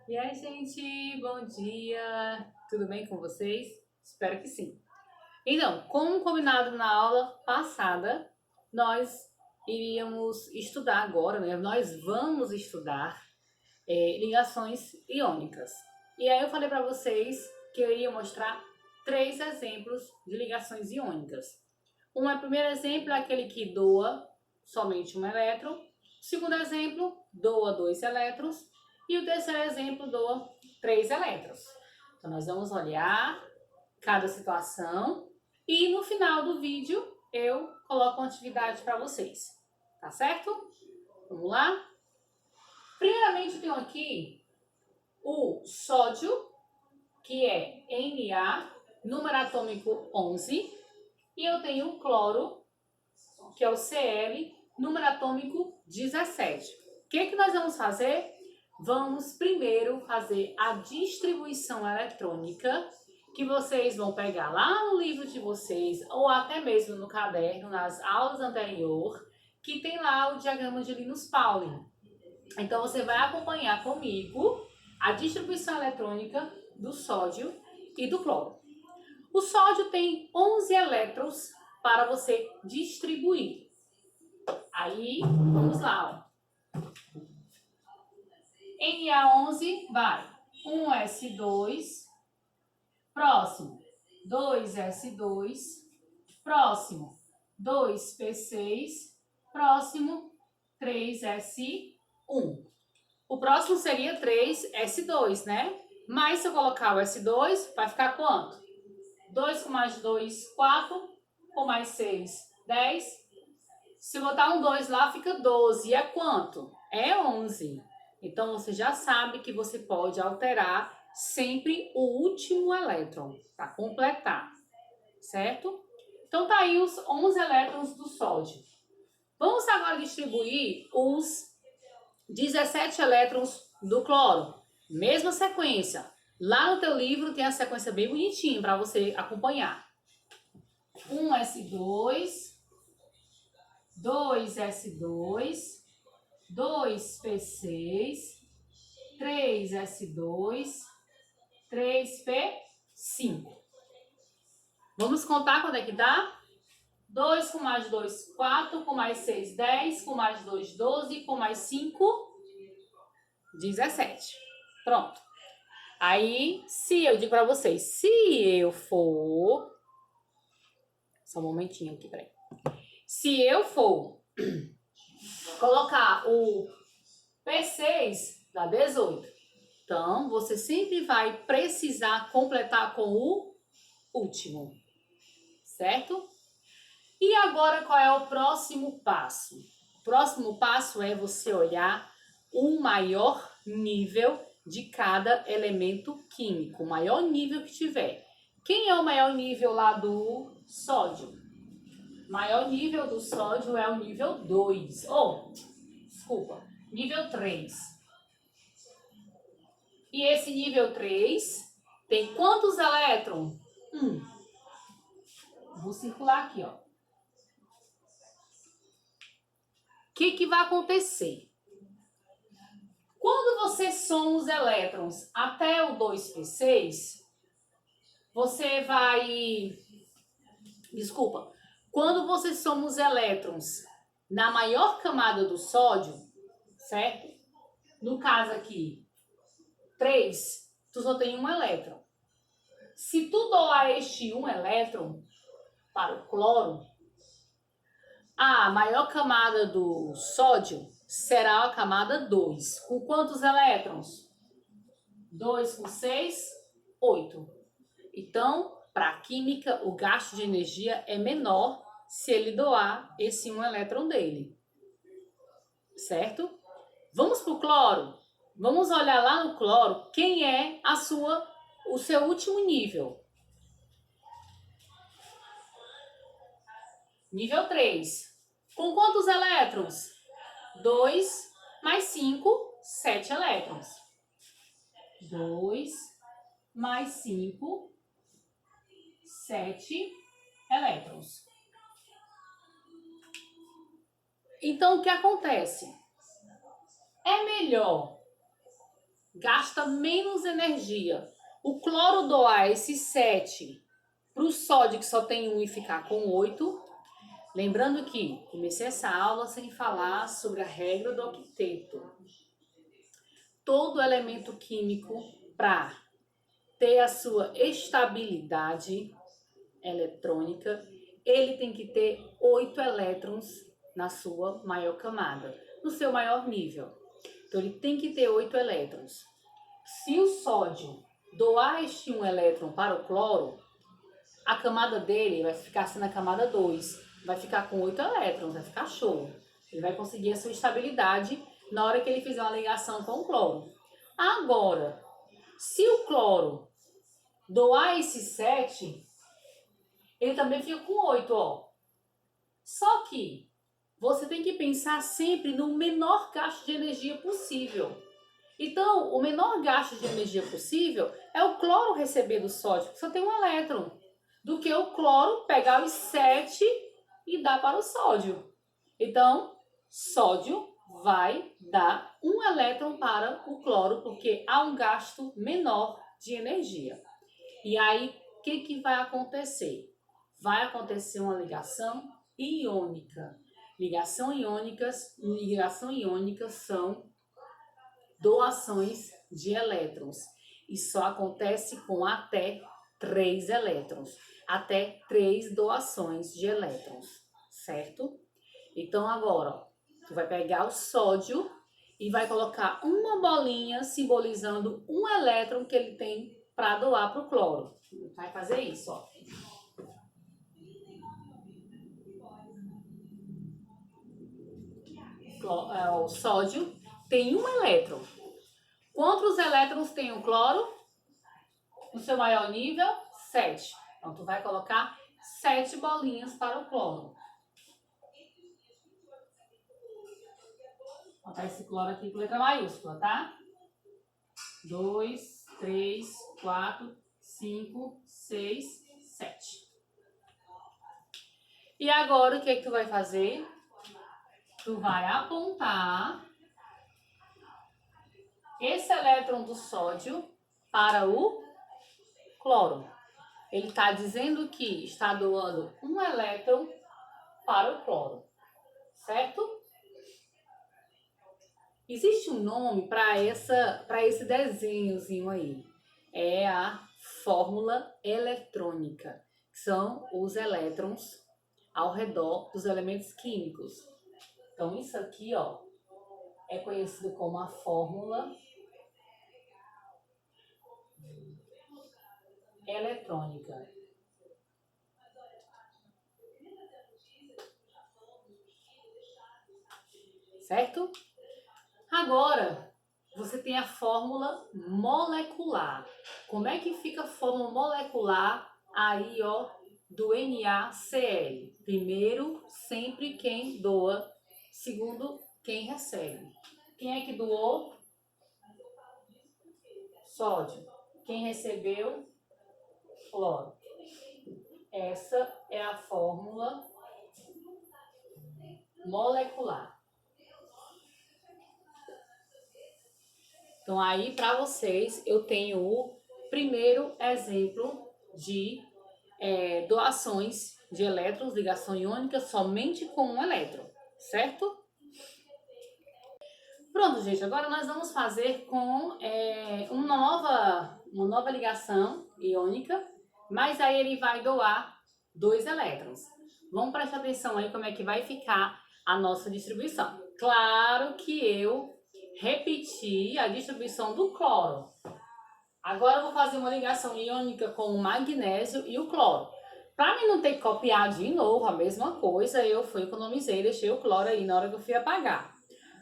E aí, gente, bom dia! Tudo bem com vocês? Espero que sim. Então, como combinado na aula passada, nós iríamos estudar agora, né? Nós vamos estudar ligações iônicas. E aí eu falei para vocês que eu ia mostrar três exemplos de ligações iônicas. O primeiro exemplo é aquele que doa somente um elétron. O segundo exemplo, doa dois elétrons. E o terceiro exemplo, doa três elétrons. Então, nós vamos olhar cada situação e no final do vídeo eu coloco uma atividade para vocês. Tá certo? Vamos lá? Primeiramente, eu tenho aqui o sódio, que é Na, número atômico 11. E eu tenho o cloro, que é o Cl, número atômico 17. O que nós vamos fazer? Vamos primeiro fazer a distribuição eletrônica, que vocês vão pegar lá no livro de vocês, ou até mesmo no caderno, nas aulas anteriores, que tem lá o diagrama de Linus Pauling. Então, você vai acompanhar comigo a distribuição eletrônica do sódio e do cloro. O sódio tem 11 elétrons para você distribuir. Aí, vamos lá. Na11 vai 1s2, próximo 2s2, próximo 2p6, próximo 3s1. O próximo seria 3s2, né? Mas se eu colocar o s2, vai ficar quanto? 2 com mais 2, 4, com mais 6, 10. Se eu botar um 2 lá, fica 12. E é quanto? É 11. Então, você já sabe que você pode alterar sempre o último elétron para completar, certo? Então, tá aí os 11 elétrons do sódio. Vamos agora distribuir os 17 elétrons do cloro. Mesma sequência. Lá no teu livro tem a sequência bem bonitinha para você acompanhar. 1s2, 2s2, 2p6, 3s2, 3p5. Vamos contar quando é que dá? 2 com mais 2, 4, com mais 6, 10, com mais 2, 12, com mais 5, 17. Pronto. Aí, se eu digo para vocês, se eu for... Só um momentinho aqui, peraí. Se eu for colocar o P6, dá 18. Então, você sempre vai precisar completar com o último, certo? E agora, qual é o próximo passo? O próximo passo é você olhar o maior nível de cada elemento químico, o maior nível que tiver. Quem é o maior nível lá do sódio? O maior nível do sódio é o nível 2. Desculpa, nível 3. E esse nível 3 tem quantos elétrons? Vou circular aqui, ó. O que vai acontecer? Quando você soma os elétrons até o 2p6, você vai... Desculpa. Quando você soma os elétrons na maior camada do sódio, certo? No caso aqui, 3, tu só tem um elétron. Se tu doar este um elétron para o cloro, a maior camada do sódio será a camada 2. Com quantos elétrons? 2 com 6, 8. Então, para a química, o gasto de energia é menor se ele doar esse um elétron dele. Certo? Vamos para o cloro? Vamos olhar lá no cloro quem é o seu último nível. Nível 3. Com quantos elétrons? 2 mais 5, 7 elétrons. 2 mais 5, 7 elétrons. Então, o que acontece? É melhor gasta menos energia. O cloro doar esse 7 para o sódio, que só tem 1, e ficar com 8. Lembrando que comecei essa aula sem falar sobre a regra do octeto. Todo elemento químico, para ter a sua estabilidade eletrônica, ele tem que ter 8 elétrons na sua maior camada, no seu maior nível. Então, ele tem que ter 8 elétrons. Se o sódio doar este 1 elétron para o cloro, a camada dele vai ficar sendo a camada 2. Vai ficar com 8 elétrons, vai ficar show. Ele vai conseguir a sua estabilidade na hora que ele fizer uma ligação com o cloro. Agora, se o cloro doar esse 7, ele também fica com 8, ó. Só que você tem que pensar sempre no menor gasto de energia possível. Então, o menor gasto de energia possível é o cloro receber do sódio, que só tem 1 elétron, do que o cloro pegar os 7 e dar para o sódio. Então, sódio vai dar 1 elétron para o cloro, porque há um gasto menor de energia. E aí, o que vai acontecer? Vai acontecer uma ligação iônica. Ligação iônica são doações de elétrons. E só acontece com até 3 elétrons. Até 3 doações de elétrons, certo? Então agora, ó, tu vai pegar o sódio e vai colocar uma bolinha simbolizando 1 elétron que ele tem para doar para o cloro. Vai fazer isso, ó. O sódio tem 1 elétron. Quantos elétrons tem o cloro? No seu maior nível, 7. Então, tu vai colocar 7 bolinhas para o cloro. Vou botar esse cloro aqui com letra maiúscula, tá? 2, 3, 4, 5, 6, 7. E agora, o que tu vai fazer? Tu vai apontar esse elétron do sódio para o cloro. Ele está dizendo que está doando 1 elétron para o cloro, certo? Existe um nome para esse desenhozinho aí. É a fórmula eletrônica, que são os elétrons ao redor dos elementos químicos. Então, isso aqui, ó, é conhecido como a fórmula eletrônica. Certo? Agora, você tem a fórmula molecular. Como é que fica a fórmula molecular aí, ó, do NaCl? Primeiro, sempre quem doa. Segundo, quem recebe. Quem é que doou? Sódio. Quem recebeu? Cloro. Essa é a fórmula molecular. Então, aí para vocês, eu tenho o primeiro exemplo de doações de elétrons, ligação iônica, somente com 1 elétron, certo? Pronto, gente, agora nós vamos fazer com uma nova ligação iônica, mas aí ele vai doar 2 elétrons. Vamos prestar atenção aí como é que vai ficar a nossa distribuição. Claro que eu repeti a distribuição do cloro. Agora eu vou fazer uma ligação iônica com o magnésio e o cloro. Para mim não ter que copiar de novo a mesma coisa, eu economizei, deixei o cloro aí na hora que eu fui apagar.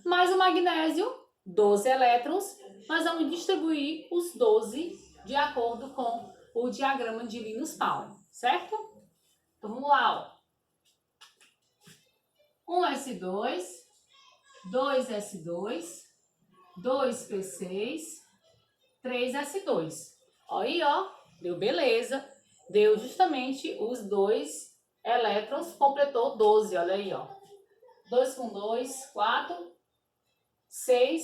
Mais o magnésio, 12 elétrons, nós vamos distribuir os 12 de acordo com o diagrama de Linus Pauling, certo? Então vamos lá, ó. 1s2, 2s2, 2p6, 3s2. Olha aí, ó, deu beleza. Deu justamente os 2 elétrons, completou 12, olha aí, ó. 2 com 2, 4, 6,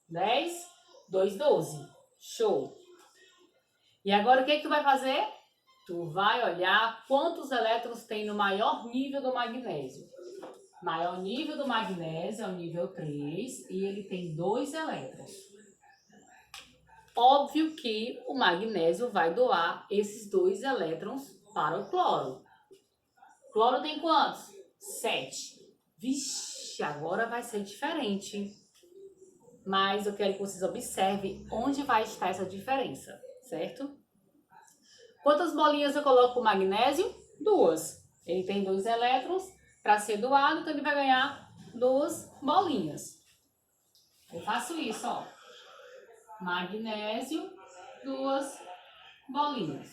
10, 2, 12. Show! E agora o que tu vai fazer? Tu vai olhar quantos elétrons tem no maior nível do magnésio. Maior nível do magnésio é o nível 3 e ele tem 2 elétrons. Óbvio que o magnésio vai doar esses 2 elétrons para o cloro. O cloro tem quantos? 7. Vixe, agora vai ser diferente. Mas eu quero que vocês observem onde vai estar essa diferença, certo? Quantas bolinhas eu coloco para o magnésio? 2. Ele tem 2 elétrons para ser doado, então ele vai ganhar 2 bolinhas. Eu faço isso, ó. Magnésio, 2 bolinhas.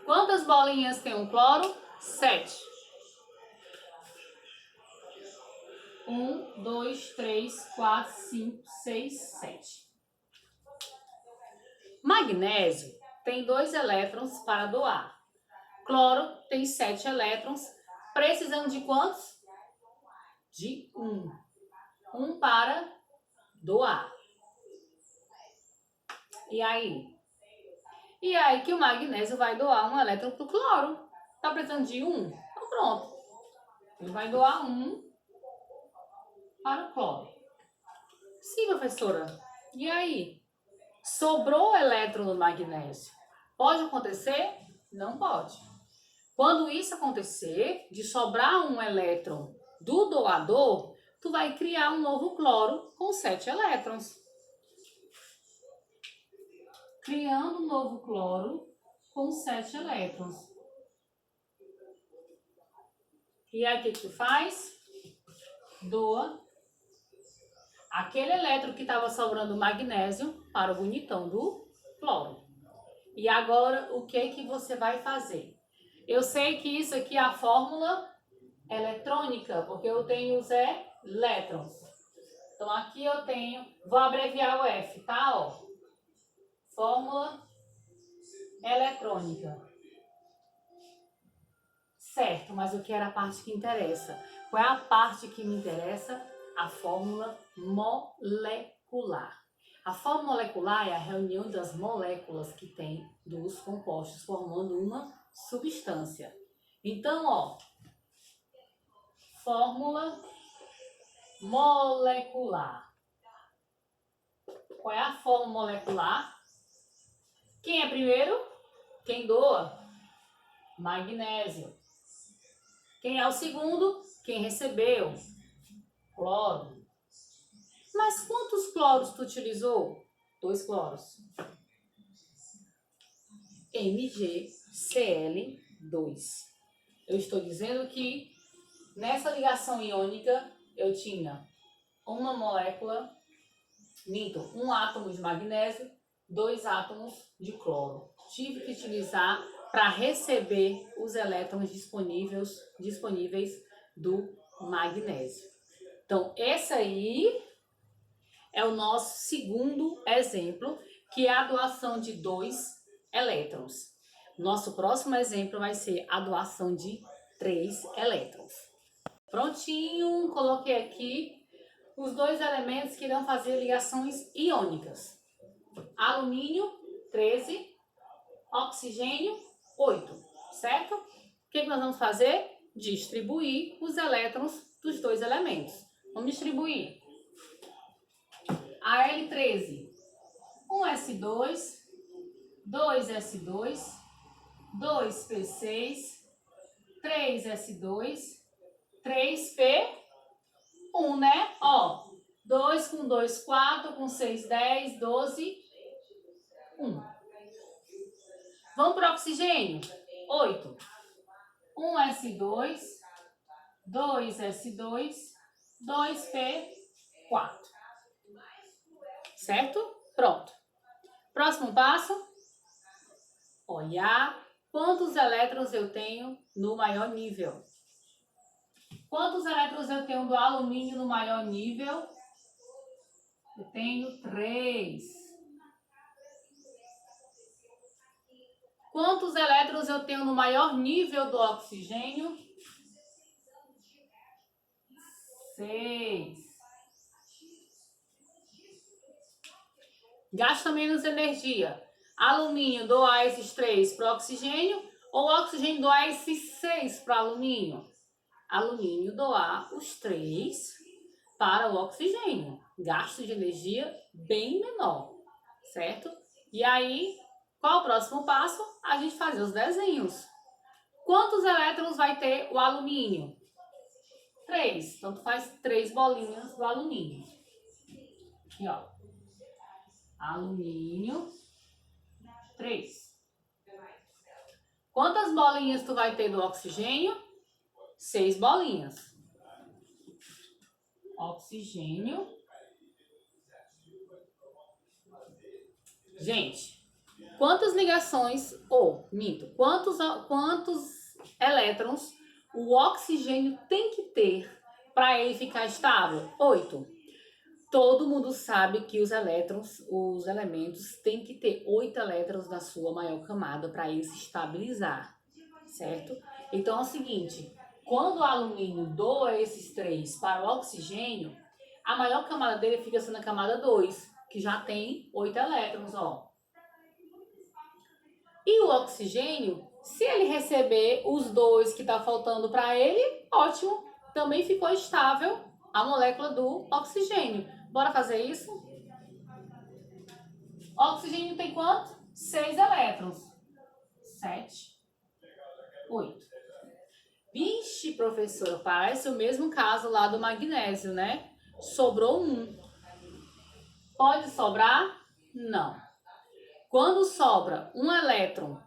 Quantas bolinhas tem o cloro? 7. 1, 2, 3, 4, 5, 6, 7. Magnésio tem 2 elétrons para doar. Cloro tem 7 elétrons, precisando de quantos? De 1. 1 para doar. E aí? E aí que o magnésio vai doar um elétron para o cloro. Tá precisando de 1? Então pronto. Ele vai doar 1 para o cloro. Sim, professora. E aí? Sobrou elétron no magnésio. Pode acontecer? Não pode. Quando isso acontecer, de sobrar um elétron do doador, tu vai criar um novo cloro com 7 elétrons. Criando um novo cloro com 7 elétrons. E aí o que tu faz? Doa aquele elétron que estava sobrando magnésio para o bonitão do cloro. E agora o que você vai fazer? Eu sei que isso aqui é a fórmula eletrônica, porque eu tenho os elétrons. Então aqui eu tenho, vou abreviar o F, tá? Ó, fórmula eletrônica. Certo, mas o que era a parte que interessa? Qual é a parte que me interessa? A fórmula molecular. A fórmula molecular é a reunião das moléculas que tem dos compostos formando uma substância. Então, ó, fórmula molecular. Qual é a fórmula molecular? Quem é primeiro? Quem doa? Magnésio. Quem é o segundo? Quem recebeu? Cloro. Mas quantos cloros tu utilizou? 2 cloros. MgCl2. Eu estou dizendo que nessa ligação iônica eu tinha uma molécula, um átomo de magnésio, 2 átomos de cloro. Tive que utilizar para receber os elétrons disponíveis do magnésio. Então, esse aí é o nosso segundo exemplo, que é a doação de 2 elétrons. Nosso próximo exemplo vai ser a doação de 3 elétrons. Prontinho, coloquei aqui os 2 elementos que irão fazer ligações iônicas. Alumínio, 13, oxigênio, 8, certo? O que nós vamos fazer? Distribuir os elétrons dos 2 elementos. Vamos distribuir. Al13, 1s2, 2s2, 2p6, 3s2, 3p1, né? Ó, 2 com 2, 4, com 6, 10, 12, 1. Vamos para o oxigênio? 8. 1s2, 2s2, 2p4. Certo? Pronto. Próximo passo. Olhar quantos elétrons eu tenho no maior nível. Quantos elétrons eu tenho do alumínio no maior nível? Eu tenho 3. Quantos elétrons eu tenho no maior nível do oxigênio? 6. Gasta menos energia. Alumínio doar esses 3 para o oxigênio ou oxigênio doar esses 6 para alumínio? Alumínio doar os 3 para o oxigênio. Gasto de energia bem menor, certo? E aí, qual o próximo passo? A gente fazer os desenhos. Quantos elétrons vai ter o alumínio? 3. Então, tu faz 3 bolinhas do alumínio. Aqui, ó. Alumínio, 3. Quantas bolinhas tu vai ter do oxigênio? 6 bolinhas. Oxigênio. Gente, quantas ligações, quantos elétrons o oxigênio tem que ter para ele ficar estável? 8. Todo mundo sabe que os elementos têm que ter 8 elétrons na sua maior camada para ele se estabilizar, certo? Então é o seguinte, quando o alumínio doa esses 3 para o oxigênio, a maior camada dele fica sendo a camada 2, que já tem 8 elétrons, ó. E o oxigênio, se ele receber os 2 que está faltando para ele, ótimo, também ficou estável a molécula do oxigênio. Bora fazer isso? O oxigênio tem quanto? 6 elétrons. 7, 8. Vixe, professora, parece o mesmo caso lá do magnésio, né? Sobrou 1. Pode sobrar? Não. Quando sobra um elétron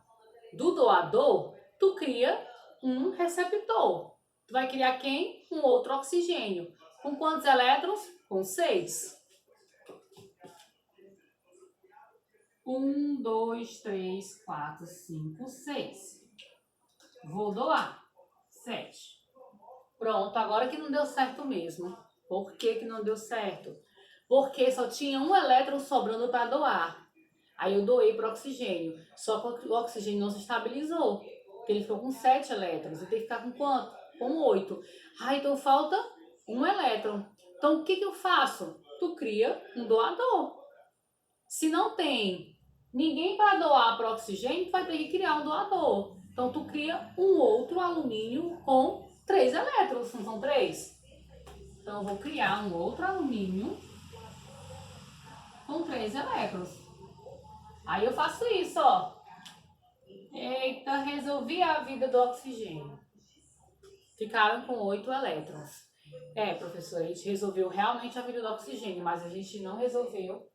do doador, tu cria um receptor. Tu vai criar quem? Um outro oxigênio. Com quantos elétrons? Com 6. 1, 2, 3, 4, 5, 6. Vou doar 7. Pronto, agora que não deu certo mesmo. Por que que não deu certo? Porque só tinha um elétron sobrando para doar. Aí eu doei para o oxigênio. Só que o oxigênio não se estabilizou. Porque ele ficou com 7 elétrons. Ele tem que ficar com quanto? Com 8. Ah, então falta um elétron. Então o que que eu faço? Tu cria um doador. Se não tem ninguém para doar para o oxigênio, tu vai ter que criar um doador. Então tu cria um outro alumínio com 3 elétrons. Não são 3? Então eu vou criar um outro alumínio com 3 elétrons. Aí eu faço isso, ó. Eita, resolvi a vida do oxigênio. Ficaram com 8 elétrons. Professora, a gente resolveu realmente a vida do oxigênio, mas a gente não resolveu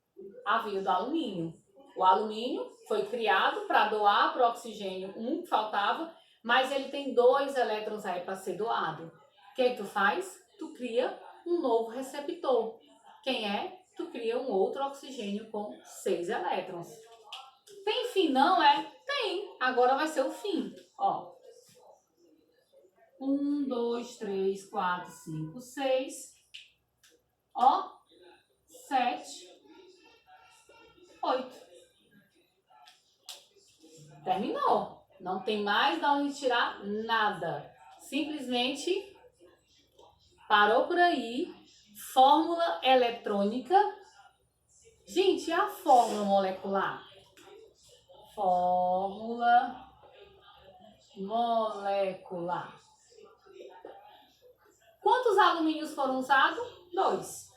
a vida do alumínio. O alumínio foi criado para doar para o oxigênio um que faltava, mas ele tem 2 elétrons aí para ser doado. O que tu faz? Tu cria um novo receptor. Quem é? Tu cria um outro oxigênio com 6 elétrons. Tem fim não, é? Tem. Agora vai ser o fim. Ó. 1, 2, 3, 4, 5, 6. Ó. 7, 8. Terminou. Não tem mais de onde tirar nada. Simplesmente parou por aí. Fórmula eletrônica. Gente, e a fórmula molecular? Fórmula molecular. Quantos alumínios foram usados? 2.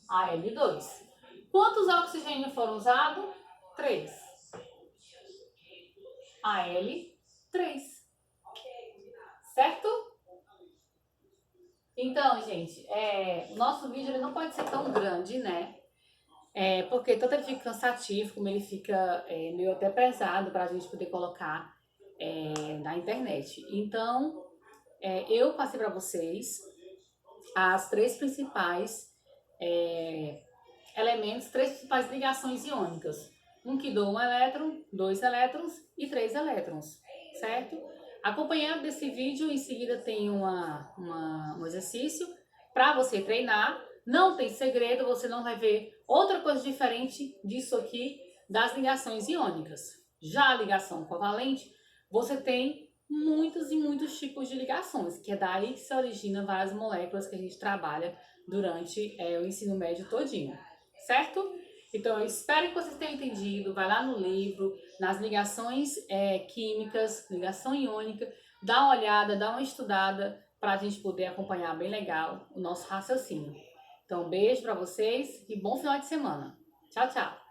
Al2. Quantos oxigênios foram usados? 3. Al3. Certo? Então, gente, o nosso vídeo ele não pode ser tão grande, né? Porque tanto ele fica cansativo, como ele fica meio até pesado para a gente poder colocar na internet. Então, eu passei para vocês as 3 principais elementos, 3 principais ligações iônicas. Um que doa 1 elétron, 2 elétrons e 3 elétrons, certo? Acompanhando desse vídeo, em seguida tem um exercício para você treinar. Não tem segredo, você não vai ver outra coisa diferente disso aqui das ligações iônicas. Já a ligação covalente, você tem muitos e muitos tipos de ligações, que é daí que se origina várias moléculas que a gente trabalha durante o ensino médio todinho, certo? Então, eu espero que vocês tenham entendido. Vai lá no livro, nas ligações químicas, ligação iônica, dá uma olhada, dá uma estudada para a gente poder acompanhar bem legal o nosso raciocínio. Então, beijo para vocês e bom final de semana. Tchau, tchau!